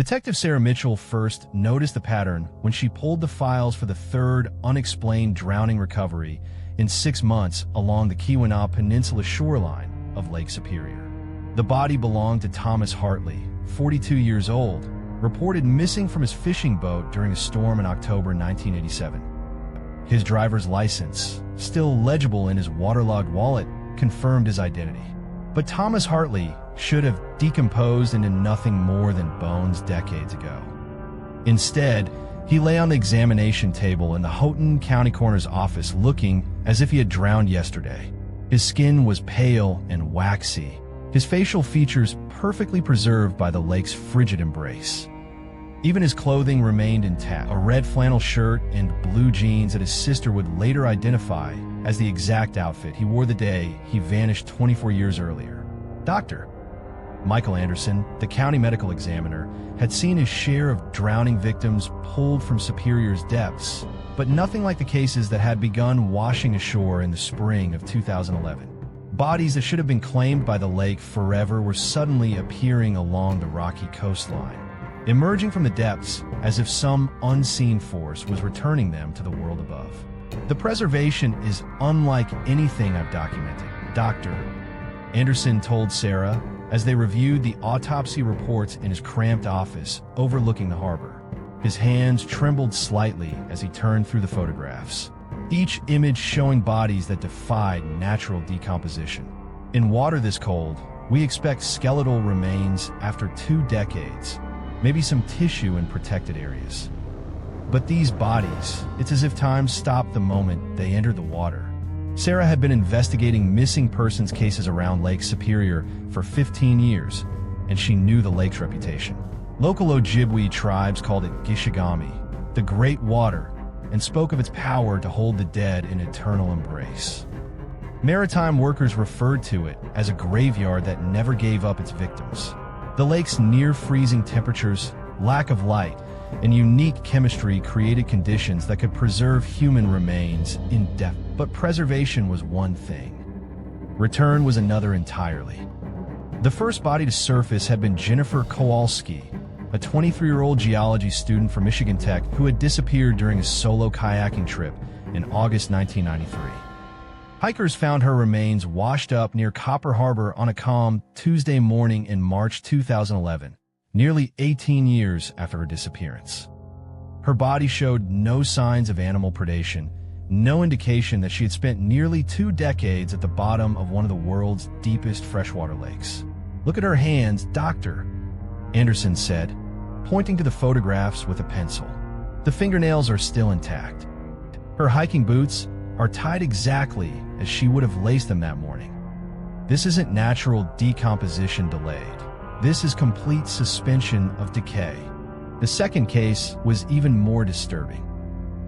Detective Sarah Mitchell first noticed the pattern when she pulled the files for the third unexplained drowning recovery in 6 months along the Keweenaw Peninsula shoreline of Lake Superior. The body belonged to Thomas Hartley, 42 years old, reported missing from his fishing boat during a storm in October 1987. His driver's license, still legible in his waterlogged wallet, confirmed his identity. But Thomas Hartley should have decomposed into nothing more than bones decades ago. Instead, he lay on the examination table in the Houghton County Coroner's office looking as if he had drowned yesterday. His skin was pale and waxy, his facial features perfectly preserved by the lake's frigid embrace. Even his clothing remained intact, a red flannel shirt and blue jeans that his sister would later identify as the exact outfit he wore the day he vanished 24 years earlier. Dr. Michael Andersson, the county medical examiner, had seen his share of drowning victims pulled from Superior's depths, but nothing like the cases that had begun washing ashore in the spring of 2011. Bodies that should have been claimed by the lake forever were suddenly appearing along the rocky coastline, emerging from the depths as if some unseen force was returning them to the world above. The preservation is unlike anything I've documented, Dr. Andersson told Sarah as they reviewed the autopsy reports in his cramped office overlooking the harbor. His hands trembled slightly as he turned through the photographs, each image showing bodies that defied natural decomposition. In water this cold, we expect skeletal remains after 2 decades, maybe some tissue in protected areas. But these bodies, it's as if time stopped the moment they entered the water. Sarah had been investigating missing persons cases around Lake Superior for 15 years, and she knew the lake's reputation. Local Ojibwe tribes called it Gishigami, the Great Water, and spoke of its power to hold the dead in eternal embrace. Maritime workers referred to it as a graveyard that never gave up its victims. The lake's near-freezing temperatures, lack of light, and unique chemistry created conditions that could preserve human remains indefinitely. But preservation was one thing. Return was another entirely. The first body to surface had been Jennifer Kowalski, a 23-year-old geology student from Michigan Tech who had disappeared during a solo kayaking trip in August 1993. Hikers found her remains washed up near Copper Harbor on a calm Tuesday morning in March 2011, nearly 18 years after her disappearance. Her body showed no signs of animal predation, no indication that she had spent nearly 2 decades at the bottom of one of the world's deepest freshwater lakes. "Look at her hands, Doctor," Andersson said, pointing to the photographs with a pencil. "The fingernails are still intact. Her hiking boots are tied exactly as she would have laced them that morning. This isn't natural decomposition delayed. This is complete suspension of decay." The second case was even more disturbing.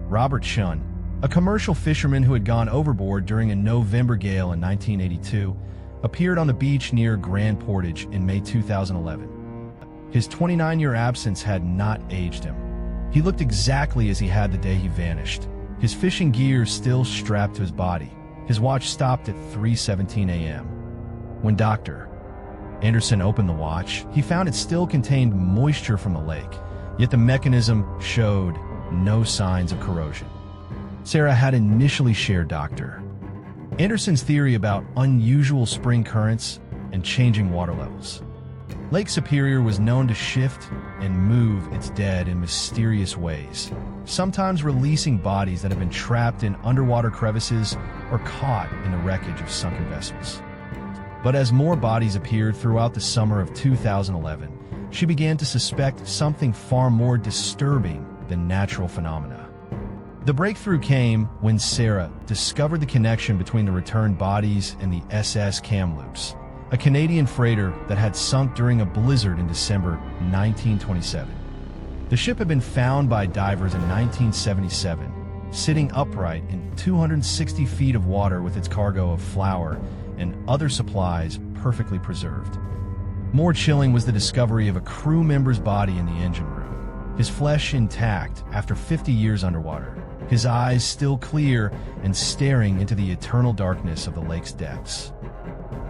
Robert Shun, a commercial fisherman who had gone overboard during a November gale in 1982, appeared on the beach near Grand Portage in May 2011. His 29-year absence had not aged him. He looked exactly as he had the day he vanished, his fishing gear still strapped to his body. His watch stopped at 3:17 a.m. When Dr. Andersson opened the watch, he found it still contained moisture from the lake, yet the mechanism showed no signs of corrosion. Sarah had initially shared Dr. Andersson's theory about unusual spring currents and changing water levels. Lake Superior was known to shift and move its dead in mysterious ways, sometimes releasing bodies that had been trapped in underwater crevices or caught in the wreckage of sunken vessels. But as more bodies appeared throughout the summer of 2011, she began to suspect something far more disturbing than natural phenomena. The breakthrough came when Sarah discovered the connection between the returned bodies and the SS Kamloops, a Canadian freighter that had sunk during a blizzard in December 1927. The ship had been found by divers in 1977, sitting upright in 260 feet of water with its cargo of flour and other supplies perfectly preserved. More chilling was the discovery of a crew member's body in the engine room, his flesh intact after 50 years underwater, his eyes still clear and staring into the eternal darkness of the lake's depths.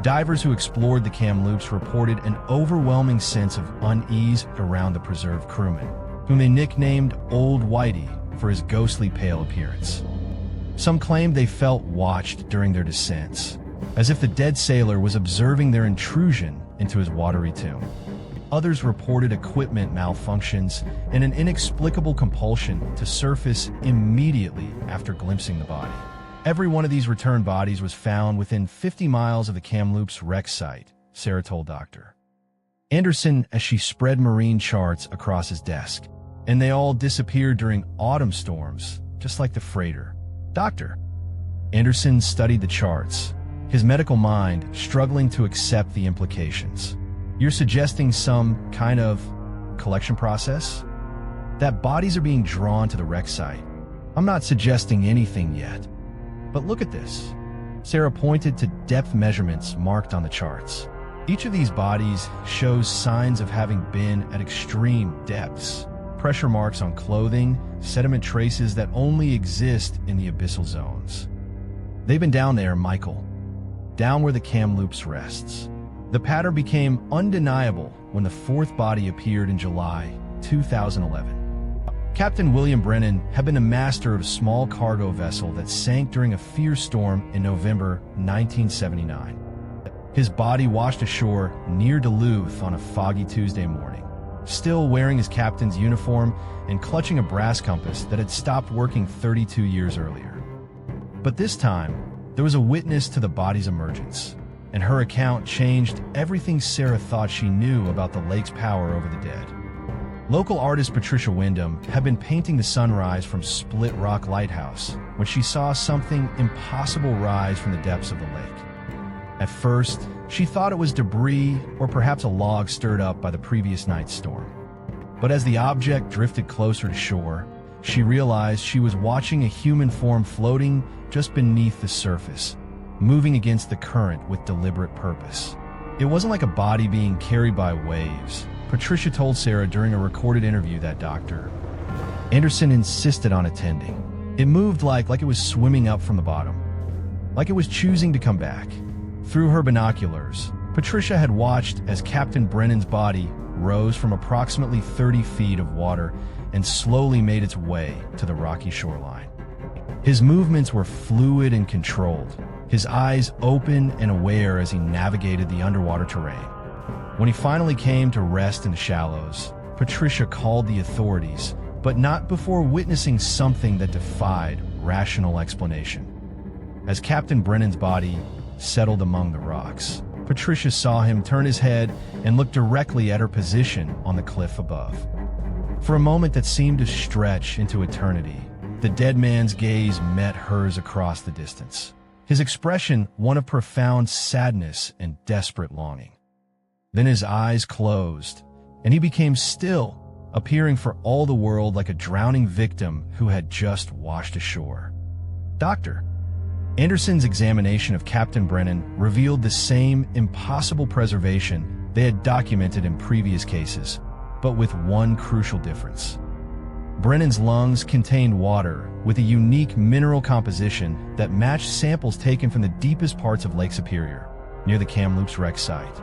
Divers who explored the Kamloops reported an overwhelming sense of unease around the preserved crewman, whom they nicknamed Old Whitey for his ghostly pale appearance. Some claimed they felt watched during their descents, as if the dead sailor was observing their intrusion into his watery tomb. Others reported equipment malfunctions and an inexplicable compulsion to surface immediately after glimpsing the body. Every one of these returned bodies was found within 50 miles of the Kamloops wreck site, Sarah told Dr. Andersson as she spread marine charts across his desk. And they all disappeared during autumn storms, just like the freighter. Dr. Andersson studied the charts, his medical mind struggling to accept the implications. You're suggesting some kind of collection process? That bodies are being drawn to the wreck site. I'm not suggesting anything yet. But look at this. Sarah pointed to depth measurements marked on the charts. Each of these bodies shows signs of having been at extreme depths. Pressure marks on clothing, sediment traces that only exist in the abyssal zones. They've been down there, Michael. Down where the Kamloops rests. The pattern became undeniable when the fourth body appeared in July 2011. Captain William Brennan had been a master of a small cargo vessel that sank during a fierce storm in November 1979. His body washed ashore near Duluth on a foggy Tuesday morning, still wearing his captain's uniform and clutching a brass compass that had stopped working 32 years earlier. But this time, there was a witness to the body's emergence, and her account changed everything Sarah thought she knew about the lake's power over the dead. Local artist Patricia Wyndham had been painting the sunrise from Split Rock Lighthouse when she saw something impossible rise from the depths of the lake. At first, she thought it was debris or perhaps a log stirred up by the previous night's storm. But as the object drifted closer to shore, she realized she was watching a human form floating just beneath the surface, moving against the current with deliberate purpose. It wasn't like a body being carried by waves. Patricia told Sarah during a recorded interview that Dr. Andersson insisted on attending. It moved like it was swimming up from the bottom, like it was choosing to come back. Through her binoculars, Patricia had watched as Captain Brennan's body rose from approximately 30 feet of water and slowly made its way to the rocky shoreline. His movements were fluid and controlled, his eyes open and aware as he navigated the underwater terrain. When he finally came to rest in the shallows, Patricia called the authorities, but not before witnessing something that defied rational explanation. As Captain Brennan's body settled among the rocks, Patricia saw him turn his head and look directly at her position on the cliff above. For a moment that seemed to stretch into eternity, the dead man's gaze met hers across the distance, his expression one of profound sadness and desperate longing. Then his eyes closed, and he became still, appearing for all the world like a drowning victim who had just washed ashore. Dr. Andersson's examination of Captain Brennan revealed the same impossible preservation they had documented in previous cases, but with one crucial difference. Brennan's lungs contained water with a unique mineral composition that matched samples taken from the deepest parts of Lake Superior, near the Kamloops wreck site.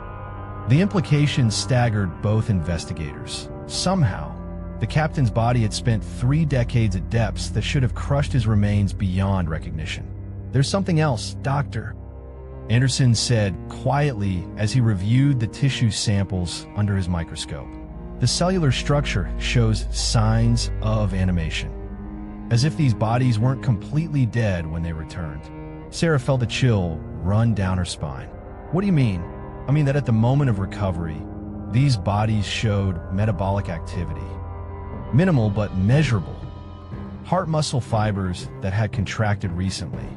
The implications staggered both investigators. Somehow, the captain's body had spent 3 decades at depths that should have crushed his remains beyond recognition. There's something else, Doctor, Andersson said quietly as he reviewed the tissue samples under his microscope. The cellular structure shows signs of animation, as if these bodies weren't completely dead when they returned. Sarah felt a chill run down her spine. What do you mean? I mean that at the moment of recovery, these bodies showed metabolic activity. Minimal but measurable. Heart muscle fibers that had contracted recently.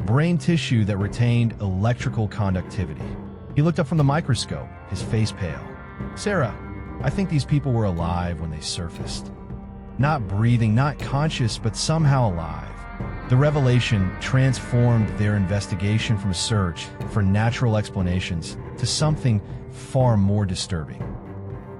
Brain tissue that retained electrical conductivity. He looked up from the microscope, his face pale. Sarah, I think these people were alive when they surfaced. Not breathing, not conscious, but somehow alive. The revelation transformed their investigation from a search for natural explanations to something far more disturbing.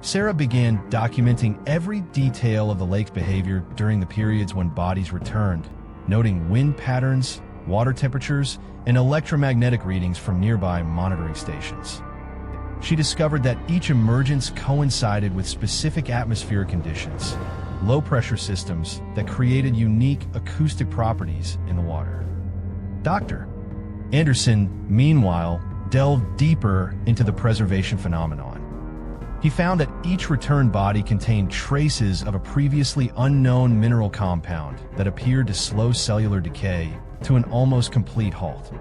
Sarah began documenting every detail of the lake's behavior during the periods when bodies returned, noting wind patterns, water temperatures, and electromagnetic readings from nearby monitoring stations. She discovered that each emergence coincided with specific atmospheric conditions, low-pressure systems that created unique acoustic properties in the water. Dr. Andersson, meanwhile, delved deeper into the preservation phenomenon. He found that each returned body contained traces of a previously unknown mineral compound that appeared to slow cellular decay to an almost complete halt.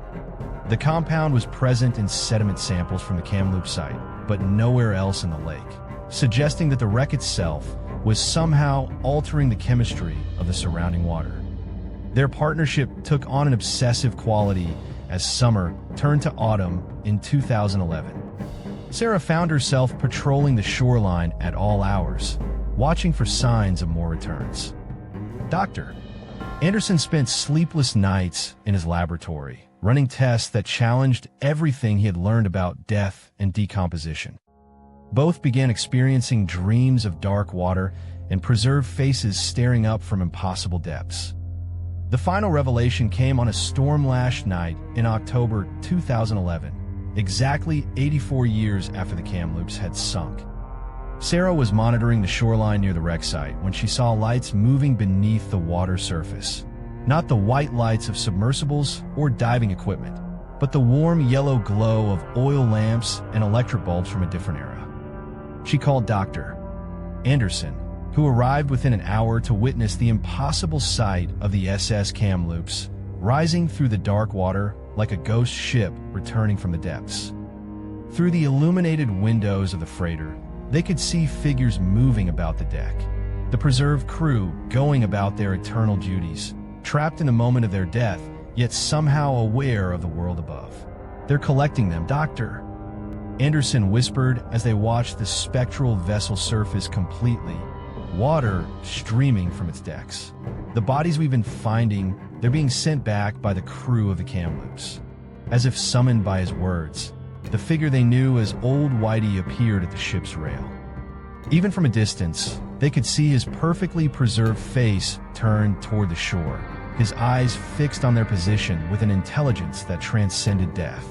The compound was present in sediment samples from the Kamloops site, but nowhere else in the lake, suggesting that the wreck itself was somehow altering the chemistry of the surrounding water. Their partnership took on an obsessive quality as summer turned to autumn in 2011. Sarah found herself patrolling the shoreline at all hours, watching for signs of more returns. Dr. Andersson spent sleepless nights in his laboratory, running tests that challenged everything he had learned about death and decomposition. Both began experiencing dreams of dark water and preserved faces staring up from impossible depths. The final revelation came on a storm-lashed night in October 2011, exactly 84 years after the Kamloops had sunk. Sarah was monitoring the shoreline near the wreck site when she saw lights moving beneath the water surface. Not the white lights of submersibles or diving equipment, but the warm yellow glow of oil lamps and electric bulbs from a different era. She called Dr. Andersson, who arrived within an hour to witness the impossible sight of the SS Kamloops rising through the dark water like a ghost ship returning from the depths. Through the illuminated windows of the freighter, they could see figures moving about the deck, the preserved crew going about their eternal duties, trapped in the moment of their death, yet somehow aware of the world above. "They're collecting them, Doctor," Andersson whispered as they watched the spectral vessel surface completely, water streaming from its decks. "The bodies we've been finding, they're being sent back by the crew of the Kamloops." As if summoned by his words, the figure they knew as Old Whitey appeared at the ship's rail. Even from a distance, they could see his perfectly preserved face turned toward the shore, his eyes fixed on their position with an intelligence that transcended death.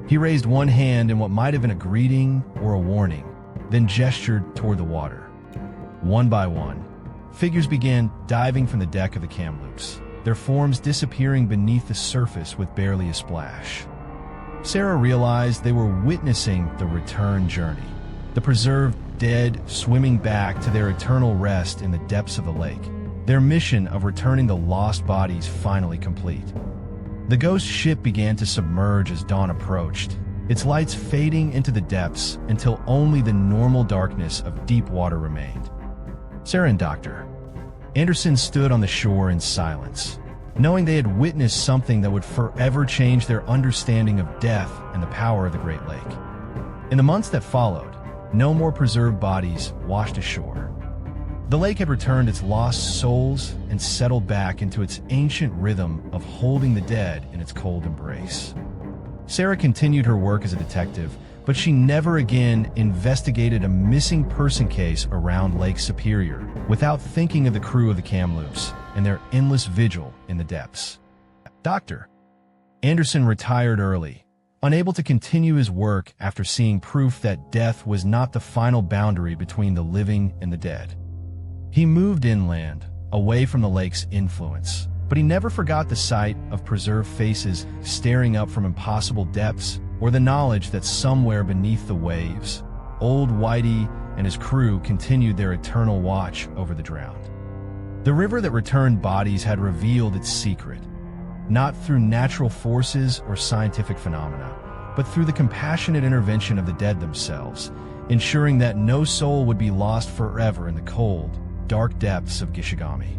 He raised one hand in what might have been a greeting or a warning, then gestured toward the water. One by one, figures began diving from the deck of the Kamloops, their forms disappearing beneath the surface with barely a splash. Sarah realized they were witnessing the return journey, the preserved dead swimming back to their eternal rest in the depths of the lake, their mission of returning the lost bodies finally complete. The ghost ship began to submerge as dawn approached, its lights fading into the depths until only the normal darkness of deep water remained. Sarah and Dr. Andersson stood on the shore in silence, knowing they had witnessed something that would forever change their understanding of death and the power of the Great Lake. In the months that followed, no more preserved bodies washed ashore. The lake had returned its lost souls and settled back into its ancient rhythm of holding the dead in its cold embrace. Sarah continued her work as a detective, but she never again investigated a missing person case around Lake Superior without thinking of the crew of the Kamloops and their endless vigil in the depths. Dr. Andersson retired early, unable to continue his work after seeing proof that death was not the final boundary between the living and the dead. He moved inland, away from the lake's influence, but he never forgot the sight of preserved faces staring up from impossible depths or the knowledge that somewhere beneath the waves, Old Whitey and his crew continued their eternal watch over the drowned. The river that returned bodies had revealed its secret, not through natural forces or scientific phenomena, but through the compassionate intervention of the dead themselves, ensuring that no soul would be lost forever in the cold, dark depths of Gishigami.